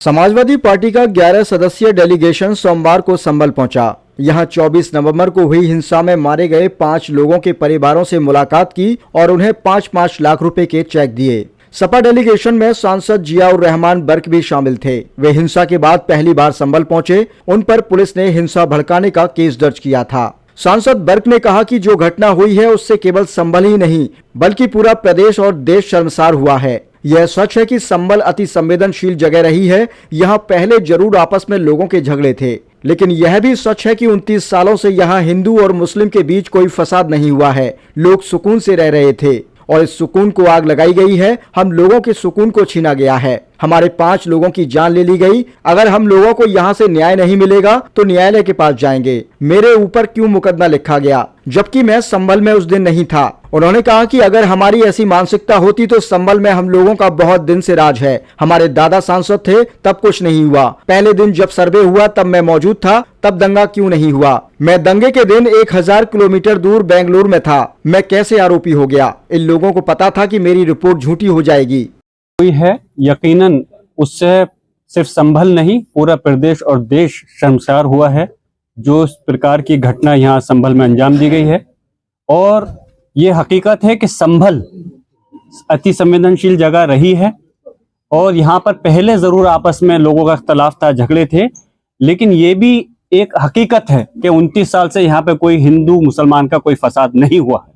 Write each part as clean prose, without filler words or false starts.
Samajwadi party का 11 सदस्यीय delegation सोमवार को संभल पहुंचा। यहां 24 नवंबर को हुई हिंसा में मारे गए 5 लोगों के परिवारों से मुलाकात की और उन्हें 5-5 लाख रुपए के चेक दिए। सपा डेलीगेशन में सांसद जियाउर रहमान बर्क भी शामिल थे। वे हिंसा के बाद पहली बार संभल पहुंचे। उन पर पुलिस ने हिंसा भड़काने का केस दर्ज किया था। सांसद बर्क ने कहा कि जो घटना हुई है उससे केवल संभल ही नहीं बल्कि पूरा प्रदेश और देश शर्मसार हुआ है। यह सच है कि संभल अति संवेदनशील जगह रही है। यहाँ पहले जरूर आपस में लोगों के झगड़े थे, लेकिन यह भी सच है कि 29 सालों से यहाँ हिंदू और मुस्लिम के बीच कोई फसाद नहीं हुआ है। लोग सुकून से रह रहे थे और इस सुकून को आग लगाई गई है। हम लोगों के सुकून को छीना गया है। हमारे 5 लोगों की जान ले ली गई। अगर हम लोगों को यहाँ से न्याय नहीं मिलेगा तो न्यायालय के पास जाएंगे। मेरे ऊपर क्यों मुकदमा लिखा गया जबकि मैं संभल में उस दिन नहीं था। उन्होंने कहा कि अगर हमारी ऐसी मानसिकता होती तो संभल में हम लोगों का बहुत दिन से राज है। हमारे दादा सांसद थे तब कुछ नहीं हुआ। पहले दिन जब सर्वे हुआ तब मैं मौजूद था, तब दंगा क्यों नहीं हुआ? मैं दंगे के दिन 1000 किलोमीटर दूर बेंगलुरु में था। मैं कैसे आरोपी हो गया? इन लोगों को पता था कि मेरी रिपोर्ट झूठी हो जाएगी। हुई है, यकीनन उससे सिर्फ संभल नहीं पूरा प्रदेश और देश शर्मसार हुआ है। जो इस प्रकार की घटना यहाँ संभल में अंजाम दी गई है और ये हकीकत है कि संभल अति संवेदनशील जगह रही है और यहाँ पर पहले जरूर आपस में लोगों का इख्तलाफ था, झगड़े थे, लेकिन ये भी एक हकीकत है कि 29 साल से यहाँ पे कोई हिंदू मुसलमान का कोई फसाद नहीं हुआ है।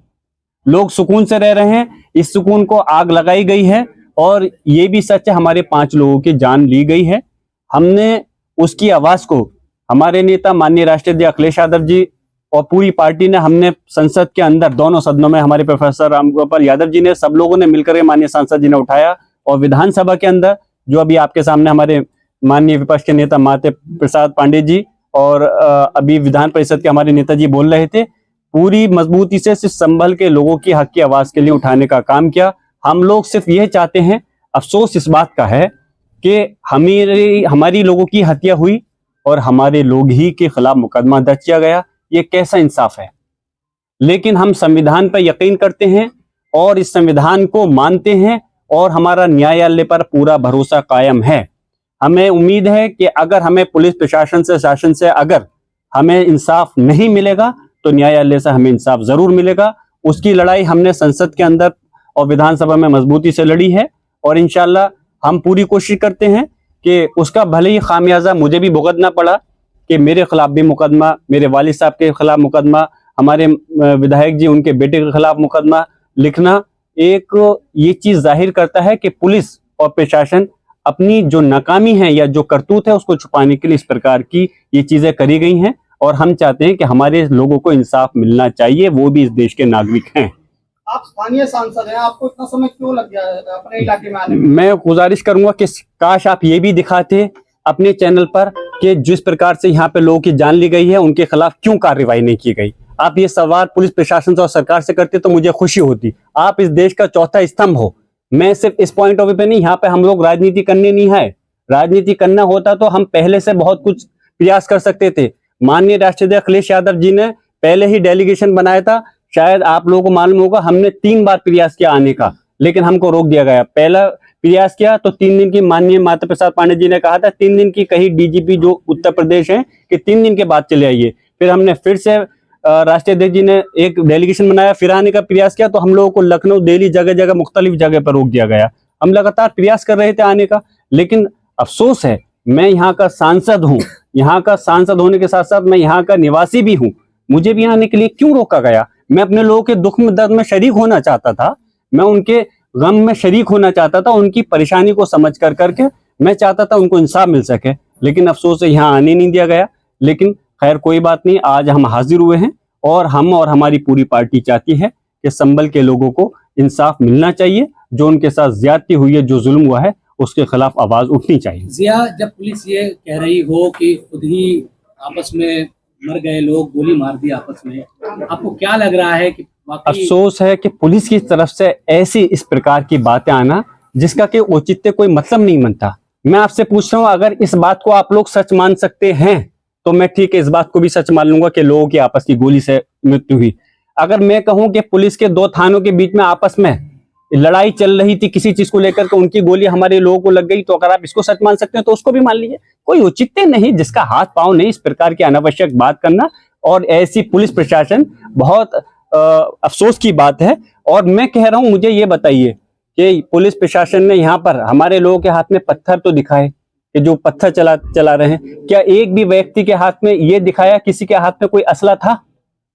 लोग सुकून से रह रहे हैं। इस सुकून को आग लगाई गई है और ये भी सच है, हमारे 5 लोगों की जान ली गई है। हमने उसकी आवाज को हमारे नेता माननीय राष्ट्रीय अध्यक्ष अखिलेश यादव जी और पूरी पार्टी ने, हमने संसद के अंदर दोनों सदनों में हमारे प्रोफेसर रामगोपाल यादव जी ने, सब लोगों ने मिलकर माननीय सांसद जी ने उठाया और विधानसभा के अंदर जो अभी आपके सामने हमारे माननीय विपक्ष के नेता माते प्रसाद पांडे जी और अभी विधान परिषद के हमारे नेताजी बोल रहे थे, पूरी मजबूती से सिर्फ संभल के लोगों की हक की आवाज के लिए उठाने का काम किया। हम लोग सिर्फ यह चाहते हैं, अफसोस इस बात का है कि हमारी लोगों की हत्या हुई और हमारे लोग ही के खिलाफ मुकदमा दर्ज किया गया। ये कैसा इंसाफ है? लेकिन हम संविधान पर यकीन करते हैं और इस संविधान को मानते हैं और हमारा न्यायालय पर पूरा भरोसा कायम है। हमें उम्मीद है कि अगर हमें पुलिस प्रशासन से, शासन से अगर हमें इंसाफ नहीं मिलेगा तो न्यायालय से हमें इंसाफ जरूर मिलेगा। उसकी लड़ाई हमने संसद के अंदर और विधानसभा में मजबूती से लड़ी है और इंशाल्लाह हम पूरी कोशिश करते हैं कि उसका भले ही खामियाजा मुझे भी भुगतना पड़ा कि मेरे खिलाफ भी मुकदमा, मेरे वालिद साहब के खिलाफ मुकदमा, हमारे विधायक जी उनके बेटे के खिलाफ मुकदमा लिखना एक ये चीज जाहिर करता है कि पुलिस और प्रशासन अपनी जो नाकामी है या जो करतूत है उसको छुपाने के लिए इस प्रकार की ये चीजें करी गई हैं और हम चाहते हैं कि हमारे लोगों को इंसाफ मिलना चाहिए, वो भी इस देश के नागरिक हैं। आप स्थानीय सांसद हैं, आपको इतना समय क्यों लग गया अपने इलाके में आने में? मैं गुजारिश करूंगा कि काश आप ये भी दिखाते अपने चैनल पर कि जिस प्रकार से यहाँ पे लोगों की जान ली गई है उनके खिलाफ क्यों कार्रवाई नहीं की गई। आप ये सवाल पुलिस प्रशासन से और सरकार से करते तो मुझे खुशी होती। आप इस देश का चौथा स्तंभ हो। मैं सिर्फ इस पॉइंट ऑफ व्यू पे नहीं, यहाँ पे हम लोग राजनीति करने नहीं है। राजनीति करना होता तो हम पहले से बहुत कुछ प्रयास कर सकते थे। माननीय राष्ट्रीय अध्यक्ष अखिलेश यादव जी ने पहले ही डेलीगेशन बनाया था। शायद आप लोगों को मालूम होगा, हमने 3 बार प्रयास किया आने का, लेकिन हमको रोक दिया गया। पहला प्रयास किया तो 3 दिन की, माननीय माता प्रसाद पांडे जी ने कहा था 3 दिन की, कहीं डीजीपी जो उत्तर प्रदेश है कि 3 दिन के बाद चले आइए। फिर हमने फिर से राष्ट्रीय अध्यक्ष जी ने एक डेलीगेशन बनाया, फिर आने का प्रयास किया तो हम लोगों को लखनऊ, दिल्ली, जगह जगह मुख्तलिफ जगह पर रोक दिया गया। हम लगातार प्रयास कर रहे थे आने का, लेकिन अफसोस है मैं यहाँ का सांसद हूँ। यहाँ का सांसद होने के साथ साथ मैं यहाँ का निवासी भी हूँ। मुझे भी आने के लिए क्यों रोका गया? मैं अपने लोगों के दुख में, दर्द में शरीक होना चाहता था। मैं उनके गम में शरीक होना चाहता था। उनकी परेशानी को समझ कर करके मैं चाहता था उनको इंसाफ मिल सके, लेकिन अफसोस है यहाँ आने नहीं दिया गया। लेकिन खैर कोई बात नहीं, आज हम हाजिर हुए हैं और हम और हमारी पूरी पार्टी चाहती है कि संभल के लोगों को इंसाफ मिलना चाहिए। जो उनके साथ ज्यादती हुई है, जो जुल्म हुआ है, उसके खिलाफ आवाज उठनी चाहिए। जिया, जब पुलिस ये कह रही हो कि खुद ही आपस में मर गए लोग, गोली मार दी आपस में, आपको क्या लग रहा है कि अफसोस है कि पुलिस की तरफ से ऐसी इस प्रकार की बातें आना जिसका कि औचित्य कोई मतलब नहीं बनता। मैं आपसे पूछ रहा हूँ, अगर इस बात को आप लोग सच मान सकते हैं तो मैं ठीक है इस बात को भी सच मान लूंगा कि लोगों की आपस की गोली से मृत्यु हुई। अगर मैं कहूं कि पुलिस के 2 थानों के बीच में आपस में लड़ाई चल रही थी किसी चीज को लेकर के, उनकी गोली हमारे लोगों को लग गई, तो अगर आप इसको सच मान सकते हैं तो उसको भी मान लीजिए। कोई औचित्य नहीं, जिसका हाथ पांव नहीं, इस प्रकार की अनावश्यक बात करना। और ऐसी पुलिस प्रशासन, बहुत अफसोस की बात है। और मैं कह रहा हूं, मुझे ये बताइए कि पुलिस प्रशासन ने यहाँ पर हमारे लोगों के हाथ में पत्थर तो दिखाए कि जो पत्थर चला रहे हैं, क्या एक भी व्यक्ति के हाथ में ये दिखाया किसी के हाथ में कोई असला था?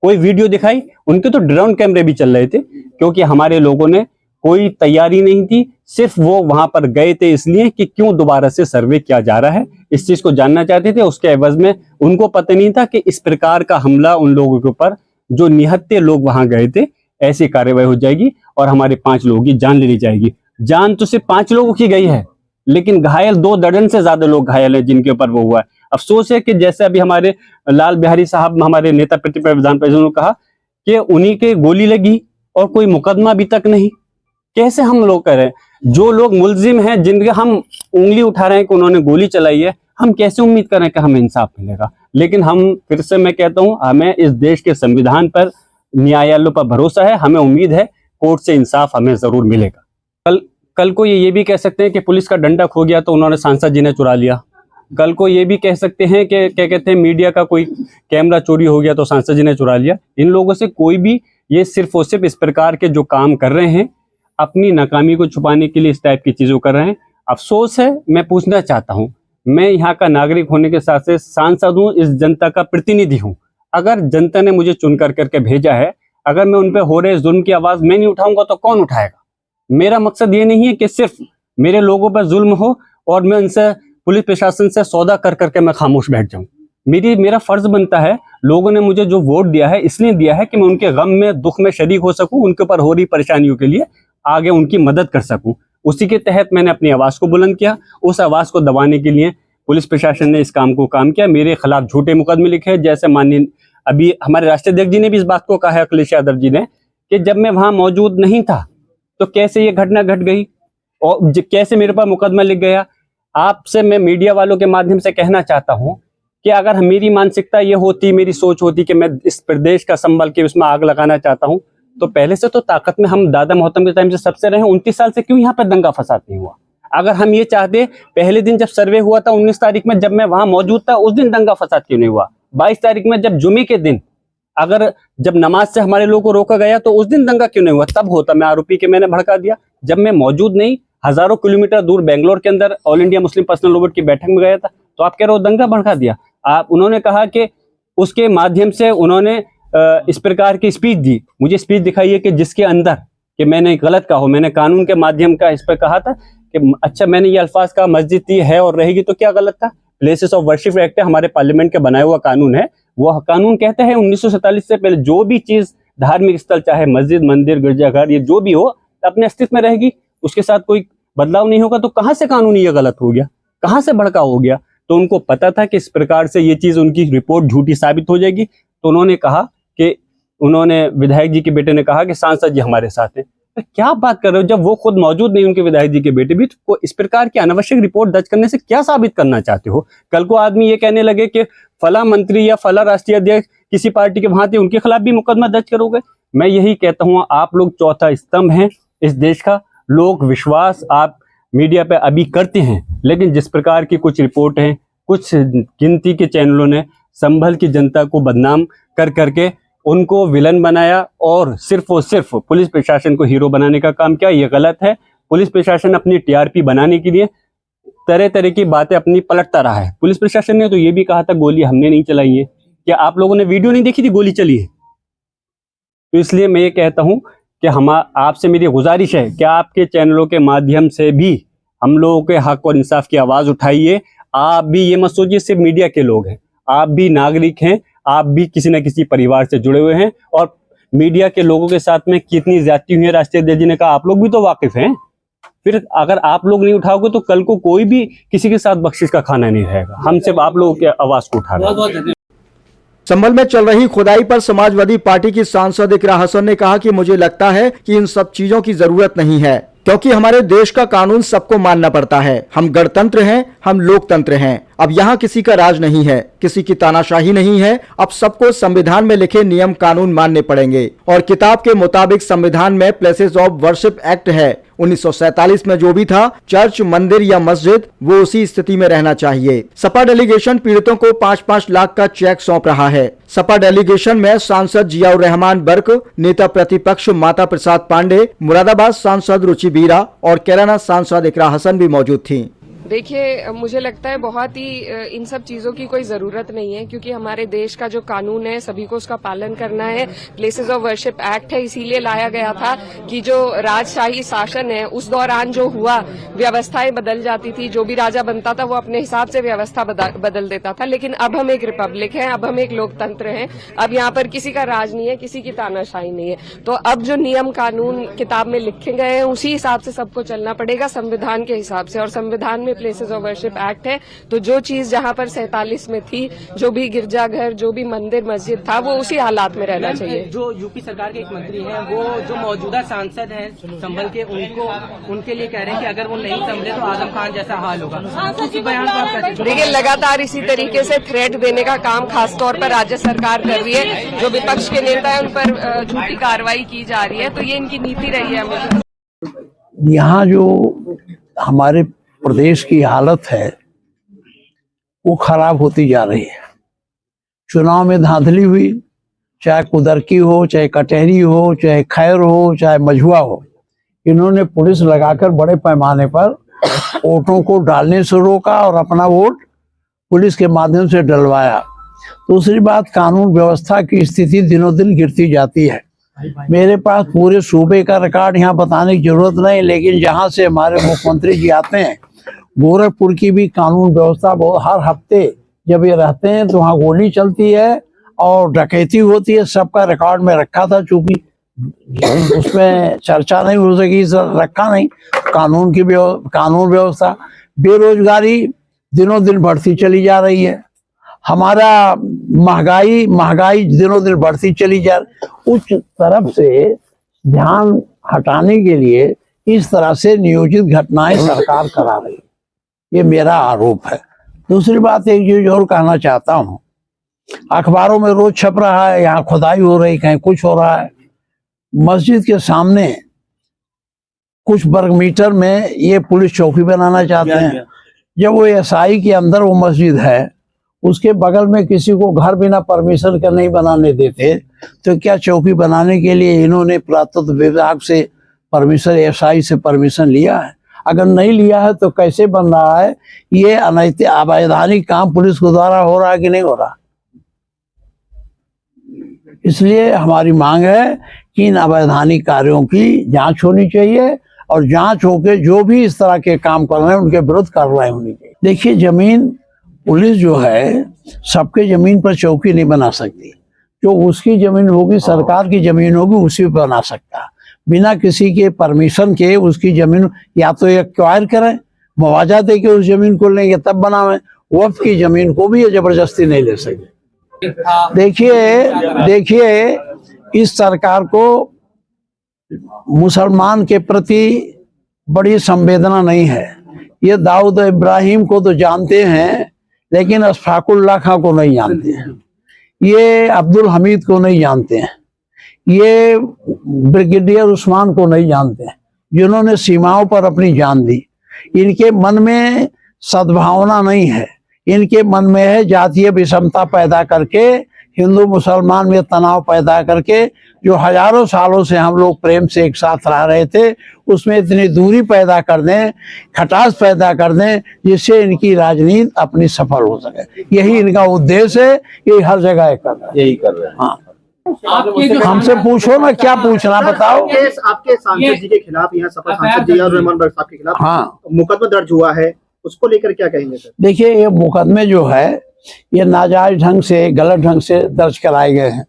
कोई वीडियो दिखाई? उनके तो ड्रोन कैमरे भी चल रहे थे, क्योंकि हमारे लोगों ने कोई तैयारी नहीं थी, सिर्फ वो वहां पर गए थे इसलिए कि क्यों दोबारा से सर्वे किया जा रहा है, इस चीज को जानना चाहते थे। उसके एवज में उनको पता नहीं था कि इस प्रकार का हमला उन लोगों के ऊपर, जो निहत्थे लोग वहां गए थे, ऐसी कार्रवाई हो जाएगी और हमारे 5 लोगों की जान ले ली जाएगी। जान तो सिर्फ 5 लोगों की गई है, लेकिन घायल 2 दर्जन से ज्यादा लोग घायल है जिनके ऊपर वो हुआ है। अफसोस है कि जैसे अभी हमारे लाल बिहारी साहब, हमारे नेता प्रतिपक्ष विधान परिषद ने कहा कि उन्हीं के गोली लगी और कोई मुकदमा अभी तक नहीं। कैसे हम लोग करें? जो लोग मुलजिम हैं, जिनके हम उंगली उठा रहे हैं कि उन्होंने गोली चलाई है, हम कैसे उम्मीद करें कि हमें इंसाफ मिलेगा? लेकिन हम फिर से मैं कहता हूं, हमें इस देश के संविधान पर, न्यायालयों पर भरोसा है, हमें उम्मीद है कोर्ट से इंसाफ हमें जरूर मिलेगा। कल को ये भी कह सकते हैं कि पुलिस का डंडा खो गया तो उन्होंने सांसद जी ने चुरा लिया। कल को ये भी कह सकते हैं कि क्या कहते हैं, मीडिया का कोई कैमरा चोरी हो गया तो सांसद जी ने चुरा लिया। इन लोगों से कोई भी, ये सिर्फ और सिर्फ इस प्रकार के जो काम कर रहे हैं, अपनी नाकामी को छुपाने के लिए इस टाइप की चीजों कर रहे हैं। अफसोस है। मैं पूछना चाहता हूं, मैं यहाँ का नागरिक होने के साथ साथ सांसद हूं, इस जनता का प्रतिनिधि हूं। अगर जनता ने मुझे चुन करके भेजा है, अगर मैं उन पे हो रहे जुल्म की आवाज मैं नहीं उठाऊंगा तो कौन उठाएगा? मेरा मकसद ये नहीं है कि सिर्फ मेरे लोगों पर जुल्म हो और मैं उनसे, पुलिस प्रशासन से सौदा करके मैं खामोश बैठ जाऊं। मेरा फर्ज बनता है, लोगों ने मुझे जो वोट दिया है इसलिए दिया है कि मैं उनके गम में, दुख में शरीक हो सकूं, उनके ऊपर हो रही परेशानियों के लिए आगे उनकी मदद कर सकूं। उसी के तहत मैंने अपनी आवाज को बुलंद किया। उस आवाज को दबाने के लिए पुलिस प्रशासन ने इस काम किया। मेरे खिलाफ झूठे मुकदमे लिखे, जैसे माननीय अभी हमारे राष्ट्रीय अध्यक्ष जी ने भी इस बात को कहा है, अखिलेश यादव जी ने, कि जब मैं वहां मौजूद नहीं था तो कैसे ये घटना घट गई और कैसे मेरे पर मुकदमा लिख गया। आपसे मैं मीडिया वालों के माध्यम से कहना चाहता हूं कि अगर मेरी मानसिकता ये होती, मेरी सोच होती कि मैं इस प्रदेश का संभल के उसमें आग लगाना चाहता हूं, तो पहले से तो ताकत में हम दादा मोहतम के टाइम से सबसे रहे। 29 साल से क्यों यहाँ पर दंगा फसाद नहीं हुआ? अगर हम ये चाहते, पहले दिन जब सर्वे हुआ था 19 तारीख में, जब मैं वहां मौजूद था, उस दिन दंगा फसाद क्यों नहीं हुआ? 22 तारीख में जब जुमे के दिन, अगर जब नमाज से हमारे लोगों को रोका गया तो उस दिन दंगा क्यों नहीं हुआ? तब होता। मैं आरोपी के मैंने भड़का दिया। जब मैं मौजूद नहीं, हजारों किलोमीटर दूर बेंगलोर के अंदर all India Muslim personal law board की बैठक में गया था, तो आप कह रहे हो दंगा भड़का दिया। उन्होंने कहा कि उसके माध्यम से उन्होंने इस प्रकार की स्पीच दी। मुझे स्पीच दिखाइए कि जिसके अंदर कि मैंने गलत कहा हो। मैंने कानून के माध्यम का इस पर कहा था कि अच्छा, मैंने ये अल्फाज कहा मस्जिद ही है और रहेगी, तो क्या गलत था? प्लेसेस ऑफ वर्शिप एक्ट है, हमारे पार्लियामेंट के बनाया हुआ कानून है। वह कानून कहता है 1947 से पहले जो भी चीज धार्मिक स्थल, चाहे मस्जिद, मंदिर, गिरजाघर, ये जो भी हो, अपने अस्तित्व में रहेगी, उसके साथ कोई बदलाव नहीं होगा। तो कहां से कानूनी ये गलत हो गया? कहां से भड़का हो गया? तो उनको पता था कि इस प्रकार से ये चीज, उनकी रिपोर्ट झूठी साबित हो जाएगी। तो उन्होंने कहा कि, उन्होंने विधायक जी के बेटे ने कहा कि सांसद जी हमारे साथ हैं। तो क्या बात कर रहे हो? जब वो खुद मौजूद नहीं, उनके विधायक जी के बेटे भी, तो इस प्रकार की अनावश्यक रिपोर्ट दर्ज करने से क्या साबित करना चाहते हो? कल को आदमी ये कहने लगे कि फला मंत्री या फला राष्ट्रीय अध्यक्ष किसी पार्टी के वहां थे, उनके खिलाफ भी मुकदमा दर्ज करोगे? मैं यही कहता हूं, आप लोग चौथा स्तंभ हैं इस देश का। लोग विश्वास आप मीडिया पे अभी करते हैं, लेकिन जिस प्रकार की कुछ रिपोर्ट हैं, कुछ गिनती के चैनलों ने संभल की जनता को बदनाम करके उनको विलन बनाया और सिर्फ पुलिस प्रशासन को हीरो बनाने का काम किया। ये गलत है। पुलिस प्रशासन अपनी टीआरपी बनाने के लिए तरह तरह की बातें अपनी पलटता रहा है। पुलिस प्रशासन ने तो ये भी कहा था गोली हमने नहीं चलाई है। क्या आप लोगों ने वीडियो नहीं देखी थी गोली चली है? तो इसलिए मैं ये कहता हूं कि आपसे मेरी गुजारिश है कि आपके चैनलों के माध्यम से भी हम लोगों के हक और इंसाफ की आवाज उठाइए। आप भी ये मत सोचिए सिर्फ मीडिया के लोग हैं, आप भी नागरिक हैं, आप भी किसी न किसी परिवार से जुड़े हुए हैं। और मीडिया के लोगों के साथ में कितनी ज्यादती हुई है, राष्ट्रीय अध्यक्ष जी ने कहा, आप लोग भी तो वाकिफ हैं। फिर अगर आप लोग नहीं उठाओगे तो कल को कोई भी किसी के साथ बख्शिश का खाना नहीं रहेगा। हम सिर्फ आप लोगों की आवाज को उठा रहे हैं। संभल में चल रही खुदाई पर समाजवादी पार्टी की सांसद इकरा हसन ने कहा कि मुझे लगता है कि इन सब चीजों की जरूरत नहीं है, क्योंकि हमारे देश का कानून सबको मानना पड़ता है। हम गणतंत्र हैं, हम लोकतंत्र हैं अब यहाँ किसी का राज नहीं है, किसी की तानाशाही नहीं है। अब सबको संविधान में लिखे नियम कानून मानने पड़ेंगे और किताब के मुताबिक संविधान में प्लेसेस ऑफ वर्शिप एक्ट है। 1947 में जो भी था, चर्च, मंदिर या मस्जिद, वो उसी स्थिति में रहना चाहिए। सपा डेलीगेशन पीड़ितों को 5-5 लाख का चेक सौंप रहा है। सपा डेलीगेशन में सांसद जियाउर रहमान बर्क, नेता प्रतिपक्ष माता प्रसाद पांडे, मुरादाबाद सांसद रुचि बीरा और कैराना सांसद इकरा हसन भी मौजूद थीं। देखिए, मुझे लगता है बहुत ही इन सब चीजों की कोई जरूरत नहीं है, क्योंकि हमारे देश का जो कानून है सभी को उसका पालन करना है। प्लेसेस ऑफ वर्शिप एक्ट है, इसीलिए लाया गया था कि जो राजशाही शासन है उस दौरान जो हुआ, व्यवस्थाएं बदल जाती थी। जो भी राजा बनता था वो अपने हिसाब से व्यवस्था बदल देता था। लेकिन अब हम एक रिपब्लिक है, अब हम एक लोकतंत्र हैं। अब यहाँ पर किसी का राज नहीं है, किसी की तानाशाही नहीं है। तो अब जो नियम कानून किताब में लिखे गए हैं उसी हिसाब से सबको चलना पड़ेगा, संविधान के हिसाब से। और संविधान में प्लेसेस ऑफ वर्शिप एक्ट है, तो जो चीज जहां पर 47 में थी, जो भी गिरजाघर, जो भी मंदिर मस्जिद था, वो उसी हालात में रहना चाहिए। जो यूपी सरकार के एक मंत्री हैं, वो जो मौजूदा सांसद हैं संभल के, उनके लिए कह रहे हैं कि अगर वो नहीं संभले तो आजम खान जैसा हाल होगा। उसी बयान को आप कैसे? देखिए, लगातार इसी तरीके से थ्रेट देने का काम खासतौर पर राज्य सरकार कर रही है। जो विपक्ष के नेता है उन पर झूठी कार्रवाई की जा रही है, तो ये इनकी नीति रही है हमेशा। यहाँ जो हमारे प्रदेश की हालत है वो खराब होती जा रही है। चुनाव में धांधली हुई, चाहे कुदरकी हो, चाहे कटहरी हो, चाहे खैर हो, चाहे मझुआ हो, इन्होंने पुलिस लगाकर बड़े पैमाने पर वोटों को डालने से रोका और अपना वोट पुलिस के माध्यम से डलवाया। दूसरी बात, कानून व्यवस्था की स्थिति दिनों दिन गिरती जाती है। मेरे पास पूरे सूबे का रिकॉर्ड यहाँ बताने की जरूरत नहीं, लेकिन जहाँ से हमारे मुख्यमंत्री जी आते हैं, गोरखपुर की भी कानून व्यवस्था बहुत, हर हफ्ते जब ये रहते हैं तो वहाँ गोली चलती है और डकैती होती है। सबका रिकॉर्ड में रखा था, चूंकि उसमें चर्चा नहीं हो सकी, रखा नहीं। कानून व्यवस्था, बेरोजगारी दिनों दिन बढ़ती चली जा रही है। हमारा महंगाई दिनों दिन बढ़ती चली जा रही। उस तरफ से ध्यान हटाने के लिए इस तरह से नियोजित घटनाएं सरकार करा रही है, ये मेरा आरोप है। दूसरी बात, एक चीज और कहना चाहता हूँ, अखबारों में रोज छप रहा है यहाँ खुदाई हो रही, कहीं कुछ हो रहा है। मस्जिद के सामने कुछ वर्ग मीटर में ये पुलिस चौकी बनाना चाहते हैं। जब वो एसआई के अंदर वो मस्जिद है, उसके बगल में किसी को घर बिना परमिशन के नहीं बनाने देते, तो क्या चौकी बनाने के लिए इन्होंने पुरातत्व विभाग से परमिशन, एसआई से परमिशन लिया है? अगर नहीं लिया है तो कैसे बन रहा है? ये अनैतिक अवैधानिक काम पुलिस के द्वारा हो रहा है कि नहीं हो रहा? इसलिए हमारी मांग है कि इन अवैधानिक कार्यों की जांच होनी चाहिए और जांच होकर जो भी इस तरह के काम कर रहे हैं उनके विरुद्ध कार्रवाई होनी चाहिए। देखिए, जमीन पुलिस जो है सबके जमीन पर चौकी नहीं बना सकती। जो उसकी जमीन होगी, सरकार की जमीन होगी, उसी पर बना सकता। बिना किसी के परमिशन के उसकी जमीन या तो एक्वायर करें, मुआवजा दे के उस जमीन को लेंगे तब बनावें। वक्फ की जमीन को भी ये जबरदस्ती नहीं ले सकते। देखिए, इस सरकार को मुसलमान के प्रति बड़ी संवेदना नहीं है। ये दाऊद इब्राहिम को तो जानते हैं, लेकिन अशफाकुल्लाह खां को नहीं जानते हैं। ये अब्दुल हमीद को नहीं जानते हैं। ये ब्रिगेडियर उस्मान को नहीं जानते हैं, जिन्होंने सीमाओं पर अपनी जान दी। इनके मन में सद्भावना नहीं है, इनके मन में है जातीय विषमता पैदा करके, हिंदू मुसलमान में तनाव पैदा करके, जो हजारों सालों से हम लोग प्रेम से एक साथ रह रहे थे, उसमें इतनी दूरी पैदा कर दें, खटास पैदा कर दें, जिससे इनकी राजनीति अपनी सफल हो सके। यही इनका उद्देश्य है, यही हर जगह यही कर रहे हैं। हाँ, हमसे पूछो ना, क्या पूछना बताओ। आपके सांसद जी के खिलाफ, यहाँ सपा सांसद जियाउर रहमान बर्क साहब के खिलाफ हाँ मुकदमा दर्ज हुआ है, उसको लेकर क्या कहेंगे सर? देखिए, ये मुकदमे जो है ये नाजायज ढंग से, गलत ढंग से दर्ज कराए गए हैं।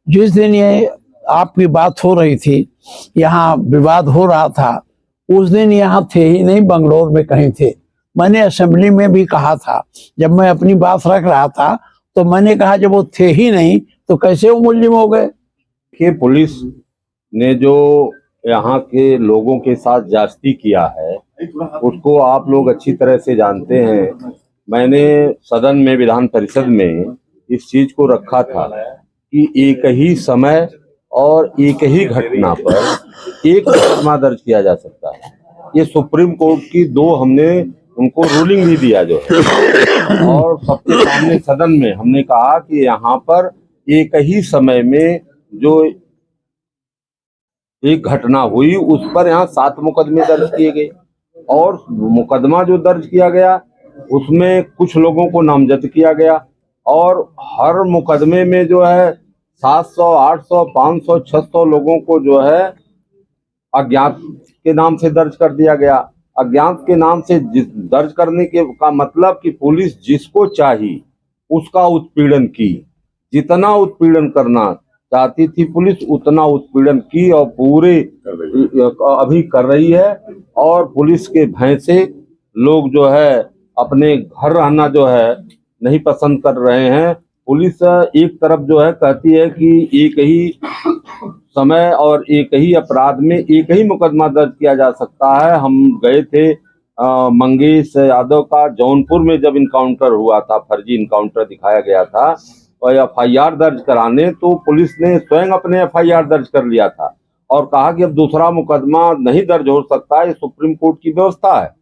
जिस दिन ये आपकी बात हो रही थी, यहाँ विवाद हो रहा था, उस दिन यहाँ थे ही नहीं, बंगलोर में कहीं थे। मैंने असेंबली में भी कहा था, जब मैं अपनी बात रख रहा था तो मैंने कहा जब वो थे ही नहीं तो कैसे वो मुलजिम हो गए? कि पुलिस ने जो यहाँ के लोगों के साथ ज्यादती किया है उसको आप लोग अच्छी तरह से जानते हैं। मैंने सदन में, विधान परिषद में इस चीज को रखा था कि एक ही समय और एक ही घटना पर एक मुकदमा दर्ज किया जा सकता है। ये सुप्रीम कोर्ट की दो हमने उनको रूलिंग भी दिया जो है, और सबके सामने सदन में हमने कहा कि यहाँ पर एक ही समय में जो एक घटना हुई उस पर यहाँ 7 मुकदमे दर्ज किए गए, और मुकदमा जो दर्ज किया गया उसमें कुछ लोगों को नामजद किया गया, और हर मुकदमे में जो है 700, 800, 500, 600 लोगों को जो है अज्ञात के नाम से दर्ज कर दिया गया। अज्ञात के नाम से दर्ज करने के का मतलब कि पुलिस जिसको चाहिए उसका उत्पीड़न की, जितना उत्पीड़न करना चाहती थी पुलिस उतना उत्पीड़न की, और पूरे अभी कर रही है। और पुलिस के भय से लोग जो है अपने घर रहना जो है नहीं पसंद कर रहे हैं। पुलिस एक तरफ जो है कहती है कि एक ही समय और एक ही अपराध में एक ही मुकदमा दर्ज किया जा सकता है। हम गए थे मंगेश यादव का जौनपुर में जब इनकाउंटर हुआ था, फर्जी इनकाउंटर दिखाया गया था, और एफआईआर दर्ज कराने तो पुलिस ने स्वयं अपने एफआईआर दर्ज कर लिया था और कहा कि अब दूसरा मुकदमा नहीं दर्ज हो सकता, ये सुप्रीम कोर्ट की व्यवस्था है।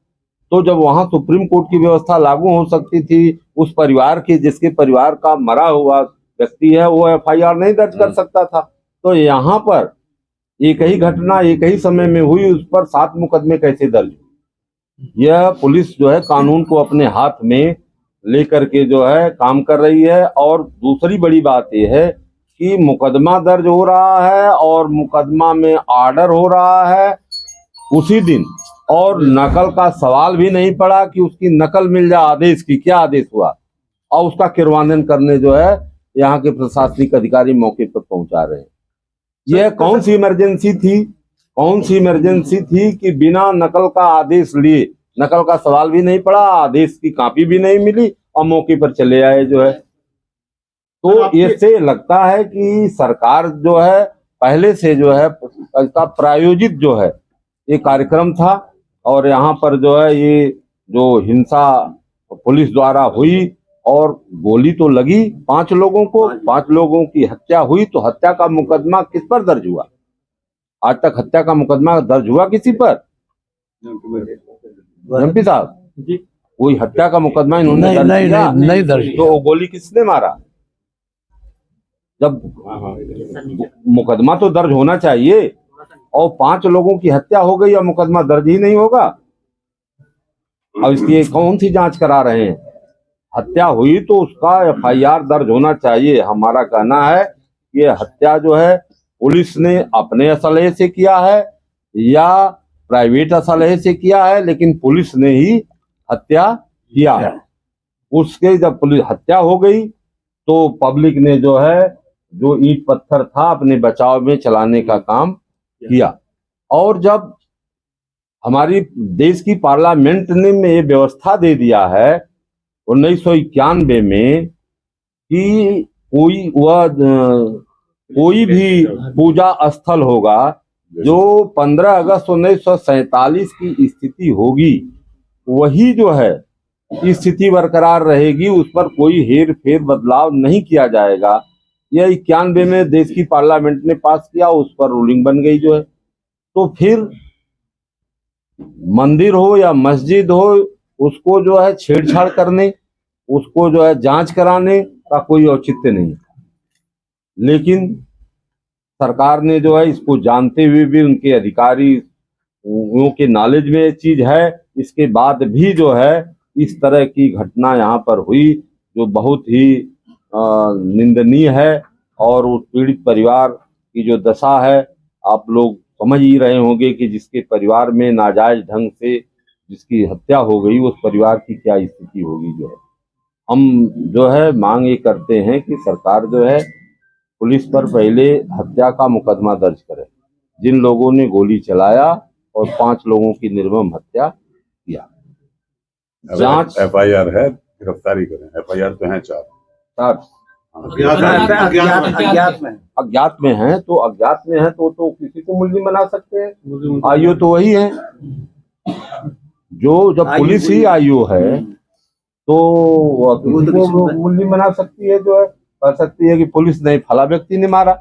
तो जब वहां सुप्रीम कोर्ट की व्यवस्था लागू हो सकती थी, उस परिवार के जिसके परिवार का मरा हुआ व्यक्ति है वो एफआईआर नहीं दर्ज कर सकता था। तो यहाँ पर एक ही घटना एक ही समय में हुई, उस पर 7 मुकदमे कैसे दर्ज? यह पुलिस जो है कानून को अपने हाथ में लेकर के जो है काम कर रही है। और दूसरी बड़ी बात यह है कि मुकदमा दर्ज हो रहा है और मुकदमा में ऑर्डर हो रहा है उसी दिन, और नकल का सवाल भी नहीं पड़ा कि उसकी नकल मिल जाए आदेश की, क्या आदेश हुआ, और उसका क्रियान्वयन करने जो है यहाँ के प्रशासनिक अधिकारी मौके पर पहुंचा रहे हैं। यह कौन सी इमरजेंसी थी, कौन सी इमरजेंसी थी कि बिना नकल का आदेश लिए, नकल का सवाल भी नहीं पड़ा, आदेश की कॉपी भी नहीं मिली और मौके पर चले आए जो है। तो इससे लगता है कि सरकार जो है पहले से जो है प्रायोजित जो है ये कार्यक्रम था, और यहाँ पर जो है ये जो हिंसा पुलिस द्वारा हुई और गोली तो लगी 5 लोगों को, 5 लोगों की हत्या हुई, तो हत्या का मुकदमा किस पर दर्ज हुआ? आज तक हत्या का मुकदमा दर्ज हुआ किसी पर? एमपी साहब कोई हत्या का मुकदमा इन्होंने नहीं दर्ज। तो वो गोली किसने मारा? जब मुकदमा तो दर्ज होना चाहिए, और 5 लोगों की हत्या हो गई और मुकदमा दर्ज ही नहीं होगा। अब इसकी कौन सी जांच करा रहे हैं? हत्या हुई तो उसका एफआईआर दर्ज होना चाहिए। हमारा कहना है कि हत्या जो है पुलिस ने अपने असलहे से किया है या प्राइवेट असलहे से किया है, लेकिन पुलिस ने ही हत्या किया है। उसके जब पुलिस हत्या हो गई तो पब्लिक ने जो है जो ईंट पत्थर था अपने बचाव में चलाने का काम किया। और जब हमारी देश की पार्लियामेंट ने ये व्यवस्था दे दिया है 1991 में कि कोई भी पूजा स्थल होगा जो 15 अगस्त 1947 की स्थिति होगी वही जो है स्थिति बरकरार रहेगी, उस पर कोई हेर फेर बदलाव नहीं किया जाएगा। यह 91 में देश की पार्लियामेंट ने पास किया, उस पर रूलिंग बन गई जो है। तो फिर मंदिर हो या मस्जिद हो, उसको जो है छेड़छाड़ करने, उसको जो है जांच कराने का कोई औचित्य नहीं। लेकिन सरकार ने जो है इसको जानते हुए भी, उनके अधिकारियों के नॉलेज में ये चीज है, इसके बाद भी जो है इस तरह की घटना यहाँ पर हुई जो बहुत ही निंदनीय है। और उस पीड़ित परिवार की जो दशा है आप लोग समझ ही रहे होंगे कि जिसके परिवार में नाजायज ढंग से जिसकी हत्या हो गई उस परिवार की क्या स्थिति होगी। जो है हम जो है मांग ये करते हैं कि सरकार जो है पुलिस पर पहले हत्या का मुकदमा दर्ज करे, जिन लोगों ने गोली चलाया और 5 लोगों की निर्मम हत्या किया। जांच एफआईआर है, गिरफ्तारी करें। एफआईआर तो है 4 अज्ञात में है, तो अज्ञात में है तो किसी को मुलजिम बना सकते हैं। आईओ तो वही है जो, जब पुलिस ही आईओ है तो मुल्जिम बना सकती है, जो है कह सकती है कि पुलिस नहीं फला व्यक्ति ने मारा।